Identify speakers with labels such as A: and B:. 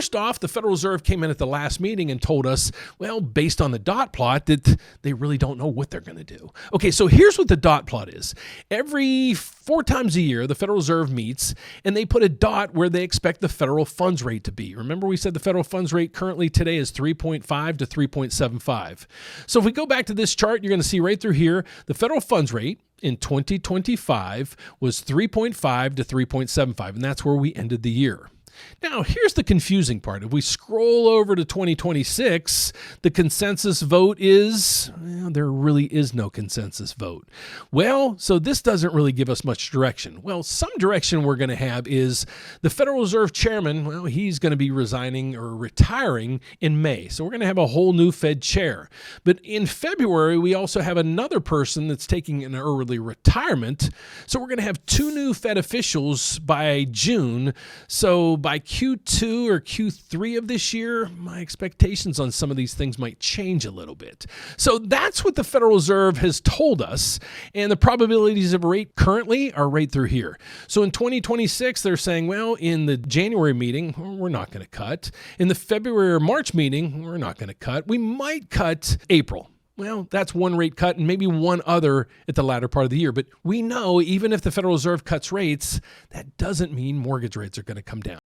A: first off, the Federal Reserve came in at the last meeting and told us, well, based on the dot plot, that they really don't know what they're going to do. Okay, so here's what the dot plot is. Every 4 times a year, the Federal Reserve meets and they put a dot where they expect the federal funds rate to be. Remember, we said the federal funds rate currently today is 3.5 to 3.75. So if we go back to this chart, you're going to see right through here, the federal funds rate in 2025 was 3.5 to 3.75, and that's where we ended the year. Now, here's the confusing part. If we scroll over to 2026, the consensus vote is, well, there really is no consensus vote. Well, so this doesn't really give us much direction. Well, some direction we're going to have is the Federal Reserve chairman, well, he's going to be resigning or retiring in May. So we're going to have a whole new Fed chair. But in February, we also have another person that's taking an early retirement. So we're going to have 2 new Fed officials by June. So by Q2 or Q3 of this year, my expectations on some of these things might change a little bit. So that's what the Federal Reserve has told us, and the probabilities of a rate currently are right through here. So in 2026, they're saying, well, in the January meeting, we're not going to cut. In the February or March meeting, we're not going to cut. We might cut April. Well, that's one rate cut and maybe one other at the latter part of the year. But we know even if the Federal Reserve cuts rates, that doesn't mean mortgage rates are going to come down.